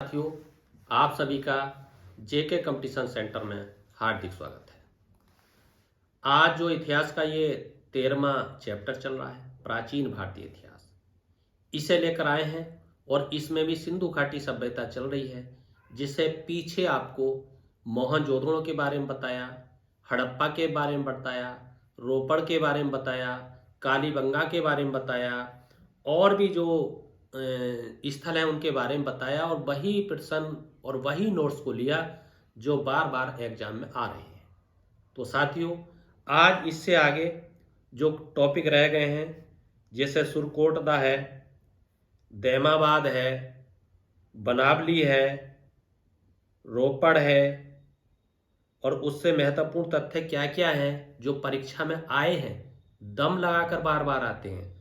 साथियों, आप सभी का जेके कंपटीशन सेंटर में हार्दिक स्वागत है। आज जो इतिहास का ये 13वां चैप्टर चल रहा है, प्राचीन भारतीय इतिहास, इसे लेकर आए हैं और इसमें भी सिंधु घाटी सभ्यता चल रही है, जिससे पीछे आपको मोहनजोदड़ो के बारे में बताया, हड़प्पा के बारे में बताया, रोपड़ के बारे में बताया, कालीबंगा के बारे में बताया और भी जो स्थल है उनके बारे में बताया और वही प्रश्न और वही नोट्स को लिया जो बार बार एग्जाम में आ रहे हैं। तो साथियों, आज इससे आगे जो टॉपिक रह गए हैं, जैसे सुरकोटदा है, दैमाबाद है, बनावली है, रोपड़ है और उससे महत्वपूर्ण तथ्य क्या क्या हैं जो परीक्षा में आए हैं, दम लगाकर बार बार आते हैं,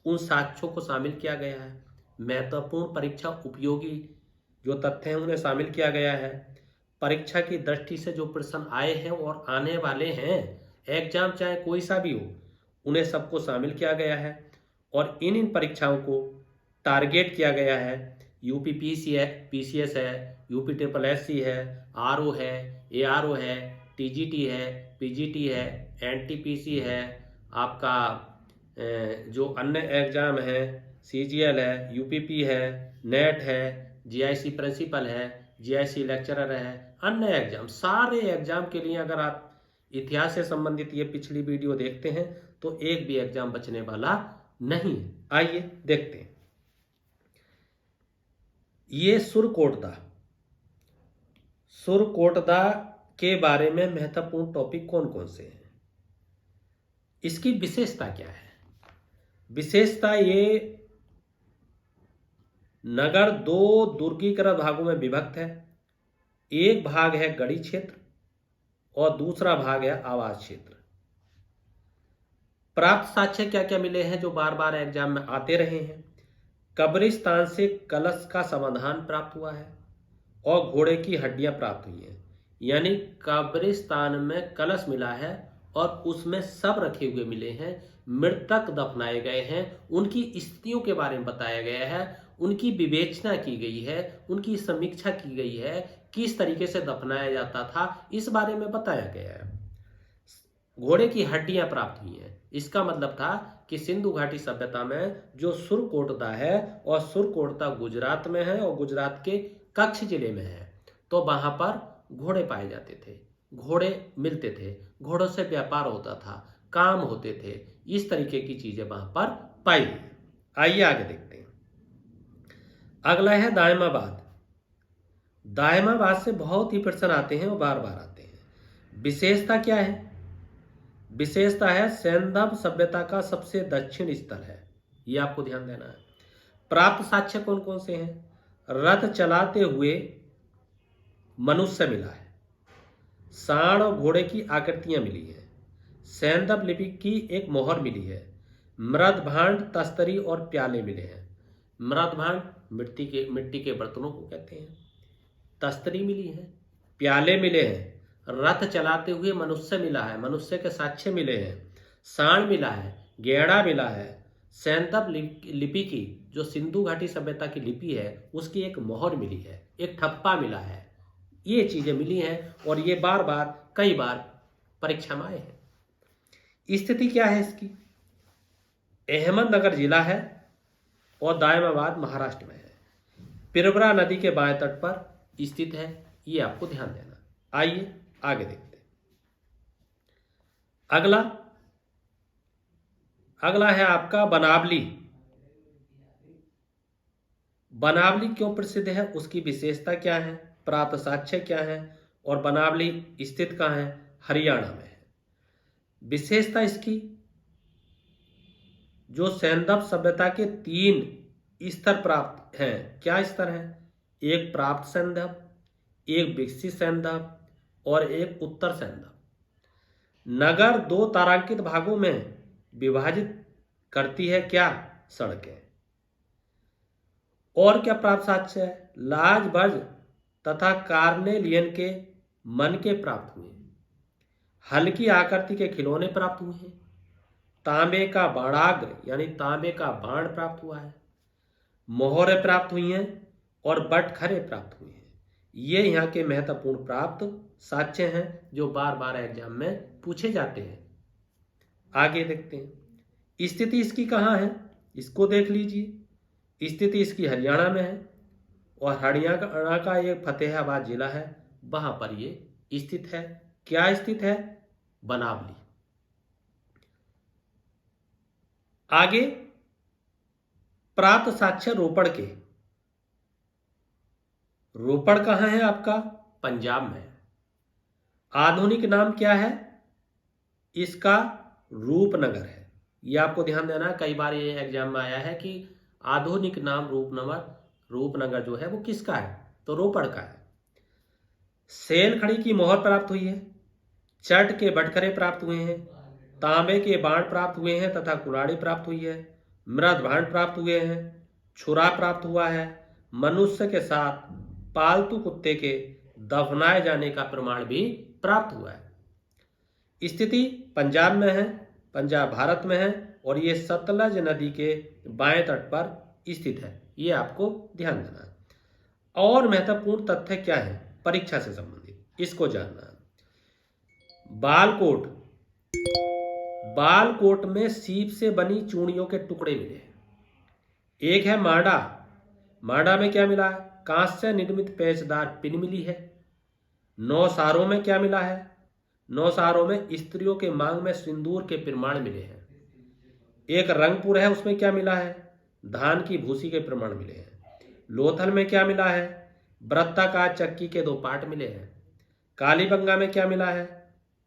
उन साक्ष्यों को शामिल किया गया है। महत्वपूर्ण परीक्षा उपयोगी जो तथ्य हैं उन्हें शामिल किया गया है। परीक्षा की दृष्टि से जो प्रश्न आए हैं और आने वाले हैं, एग्जाम चाहे कोई सा भी हो, उन्हें सबको शामिल किया गया है और इन परीक्षाओं को टारगेट किया गया है। यूपी पीसीएस है, यूपी ट्रिपल एससी है, आरओ है, एआरओ है, टीजीटी है, पीजीटी है, एनटीपीसी है, आपका जो अन्य एग्जाम है, सीजीएल है, यूपीपी है, नेट है, जीआईसी प्रिंसिपल है, जीआईसी लेक्चरर है, अन्य एग्जाम, सारे एग्जाम के लिए अगर आप इतिहास से संबंधित ये पिछली वीडियो देखते हैं तो एक भी एग्जाम बचने वाला नहीं। आइए देखते हैं। ये सुरकोटदा के बारे में महत्वपूर्ण टॉपिक कौन कौन से हैं, इसकी विशेषता क्या है? विशेषता, ये नगर दो दुर्गीकृत भागों में विभक्त है। एक भाग है गढ़ी क्षेत्र और दूसरा भाग है आवास क्षेत्र। प्राप्त साक्ष्य क्या क्या मिले हैं जो बार बार एग्जाम में आते रहे हैं? कब्रिस्तान से कलश का समाधान प्राप्त हुआ है और घोड़े की हड्डियां प्राप्त हुई हैं। यानी कब्रिस्तान में कलश मिला है और उसमें सब रखे हुए मिले हैं, मृतक दफनाए गए हैं, उनकी स्थितियों के बारे में बताया गया है, उनकी विवेचना की गई है, उनकी समीक्षा की गई है, किस तरीके से दफनाया जाता था, इस बारे में बताया गया है। घोड़े की हड्डियां प्राप्त हुई हैं, इसका मतलब था कि सिंधु घाटी सभ्यता में जो सुरकोटदा है, और सुरकोटदा गुजरात में है और गुजरात के कच्छ जिले में है, तो वहां पर घोड़े पाए जाते थे, घोड़े मिलते थे, घोड़ों से व्यापार होता था, काम होते थे, इस तरीके की चीजें वहां पर पाई गई। आइए आगे देखते हैं। अगला है दायमाबाद। दायमाबाद से बहुत ही प्रश्न आते हैं और बार बार आते हैं। विशेषता क्या है? विशेषता है सैंधव सभ्यता का सबसे दक्षिण स्थल है, ये आपको ध्यान देना है। प्राप्त साक्ष्य कौन कौन से हैं? रथ चलाते हुए मनुष्य मिला है, सांड और घोड़े की आकृतियां मिली है, सैंधव लिपि की एक मोहर मिली है, मृद भांड, तस्तरी और प्याले मिले हैं। मृद भांड मिट्टी के बर्तनों को कहते हैं, तस्तरी मिली है, प्याले मिले हैं, रथ चलाते हुए मनुष्य मिला है, मनुष्य के साक्ष्य मिले हैं, सांड मिला है, गेड़ा मिला है, सैंधव लिपि की जो सिंधु घाटी सभ्यता की लिपि है उसकी एक मोहर मिली है, एक ठप्पा मिला है, ये चीजें मिली हैं और ये बार बार कई बार परीक्षा में आए हैं। स्थिति क्या है इसकी? अहमदनगर जिला है और दायमाबाद महाराष्ट्र में है, पिरवरा नदी के बाएं तट पर स्थित है, ये आपको ध्यान देना। आइए आगे देखते हैं। अगला है आपका बनावली। बनावली क्यों प्रसिद्ध है, उसकी विशेषता क्या है, प्राप्त साक्ष्य क्या है और बनावली स्थित कहाँ है? हरियाणा में है। विशेषता इसकी, जो सैंधव सभ्यता के 3 स्तर प्राप्त हैं। क्या स्तर हैं? एक प्राप्त सैंधव, एक विकसित सैंधव और एक उत्तर सैंधव। नगर 2 तारांकित भागों में विभाजित करती है क्या? सड़कें। और क्या प्राप्त साक्ष्य है? लाज बर्ज तथा कार्नेलियन के मन के प्राप्त हुए, हल्की आकृति के खिलौने प्राप्त हुए हैं, तांबे का बाणाग्र यानी तांबे का बाण प्राप्त हुआ है, मोहरें प्राप्त हुई हैं, और बटखरे प्राप्त हुए हैं। ये यहाँ के महत्वपूर्ण प्राप्त साक्ष्य हैं जो बार बार एग्जाम में पूछे जाते हैं। आगे देखते हैं, स्थिति इसकी कहाँ है, इसको देख लीजिए। स्थिति इसकी हरियाणा में है और हरियाणा का ये फतेहाबाद जिला है, वहां पर ये स्थित है। क्या स्थित है? बनावली। आगे प्राप्त साक्ष्य रोपड़ के। रोपड़ कहां है आपका? पंजाब में। आधुनिक नाम क्या है इसका? रूपनगर है। ये आपको ध्यान देना है, कई बार ये एग्जाम में आया है कि आधुनिक नाम रूपनगर जो है वो किसका है, तो रोपड़ का है। सेल खड़ी की मोहर प्राप्त हुई है, चट के बटखरे प्राप्त हुए हैं, तांबे के बाण प्राप्त हुए हैं तथा कुल्हाड़ी प्राप्त हुई है, मृद भांड प्राप्त हुए हैं, छुरा प्राप्त हुआ है, मनुष्य के साथ पालतू कुत्ते के दफनाए जाने का प्रमाण भी प्राप्त हुआ है। स्थिति पंजाब में है, पंजाब भारत में है और ये सतलज नदी के बाएं तट पर स्थित है। ये आपको ध्यान देना है। और महत्वपूर्ण तथ्य क्या है परीक्षा से संबंधित, इसको जानना है। बालकोट में सीप से बनी चूड़ियों के टुकड़े मिले हैं। एक है मांडा में क्या मिला है? कांच से निर्मित पेचदार पिन मिली है। नौसारों में क्या मिला है? नौसारों में स्त्रियों के मांग में सिंदूर के प्रमाण मिले हैं। एक रंगपुर है, उसमें क्या मिला है? धान की भूसी के प्रमाण मिले हैं। लोथल में क्या मिला है? वृत्ताकार चक्की के 2 पार्ट मिले हैं। कालीबंगा में क्या मिला है?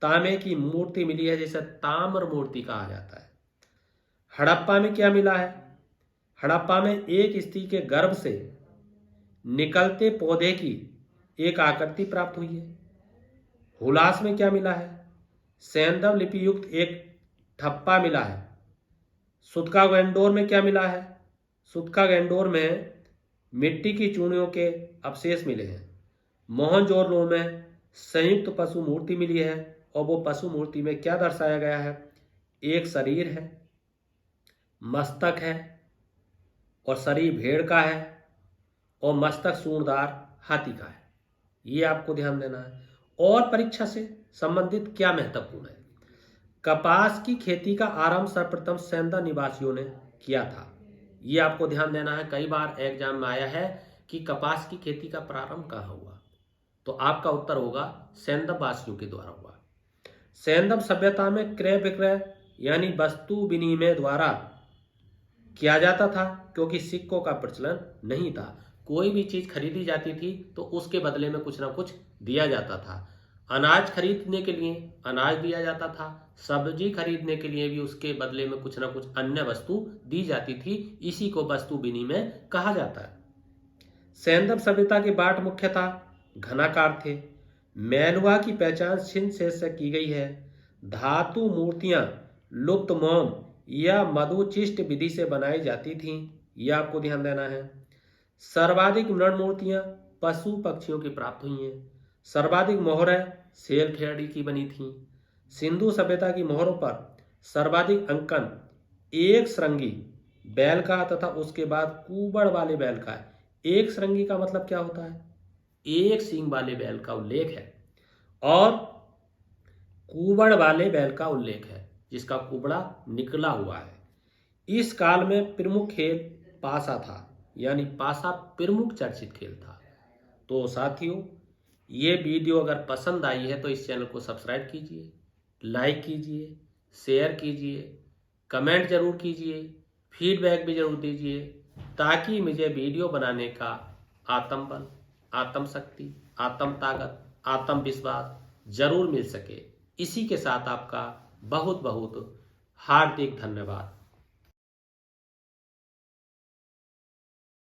तांबे की मूर्ति मिली है, जिसे ताम्र मूर्ति कहा जाता है। हड़प्पा में क्या मिला है? हड़प्पा में एक स्त्री के गर्भ से निकलते पौधे की एक आकृति प्राप्त हुई है। हुलास में क्या मिला है? सैंधव लिपि युक्त एक ठप्पा मिला है। सुतका गैंडोर में क्या मिला है? सुतका गैंडोर में मिट्टी की चूड़ियों के अवशेष मिले हैं। मोहनजोदड़ो में संयुक्त पशु मूर्ति मिली है और वो पशु मूर्ति में क्या दर्शाया गया है? एक शरीर है, मस्तक है और शरीर भेड़ का है और मस्तक सूंडदार हाथी का है। ये आपको ध्यान देना है। और परीक्षा से संबंधित क्या महत्वपूर्ण है? कपास की खेती का आरंभ सर्वप्रथम सेंधा निवासियों ने किया था। ये आपको ध्यान देना है, कई बार एग्जाम में आया है कि कपास की खेती का प्रारंभ कहाँ हुआ, तो आपका उत्तर होगा सेंधव वासियों के द्वारा हुआ। सेंधव सभ्यता में क्रय विक्रय यानी वस्तु विनिमय द्वारा किया जाता था, क्योंकि सिक्कों का प्रचलन नहीं था। कोई भी चीज खरीदी जाती थी तो उसके बदले में कुछ ना कुछ दिया जाता था। अनाज खरीदने के लिए अनाज दिया जाता था, सब्जी खरीदने के लिए भी उसके बदले में कुछ ना कुछ अन्य वस्तु दी जाती थी। इसी को वस्तु विनिमय कहा जाता है। सेंधव सभ्यता के बाट मुख्यतः घनाकार थे। मैलुआ की पहचान सिंध से की गई है। धातु मूर्तियां लुप्त मोम या मधुचिष्ट विधि से बनाई जाती थीं। यह आपको ध्यान देना है। सर्वाधिक मृण मूर्तियां पशु पक्षियों की प्राप्त हुई हैं। सर्वाधिक मोहरें सेल खेड़ी की बनी थीं। सिंधु सभ्यता की मोहरों पर सर्वाधिक अंकन एक श्रृंगी बैल का तथा उसके बाद कुबड़ वाले बैल का है। एक श्रृंगी का मतलब क्या होता है? एक सींग वाले बैल का उल्लेख है और कुबड़ वाले बैल का उल्लेख है, जिसका कुबड़ा निकला हुआ है। इस काल में प्रमुख खेल पासा था, यानी पासा प्रमुख चर्चित खेल था। तो साथियों, ये वीडियो अगर पसंद आई है तो इस चैनल को सब्सक्राइब कीजिए, लाइक कीजिए, शेयर कीजिए, कमेंट जरूर कीजिए, फीडबैक भी जरूर दीजिए, ताकि मुझे वीडियो बनाने का आत्मबल, आत्मशक्ति, आत्म ताकत, आत्मविश्वास जरूर मिल सके। इसी के साथ आपका बहुत बहुत हार्दिक धन्यवाद।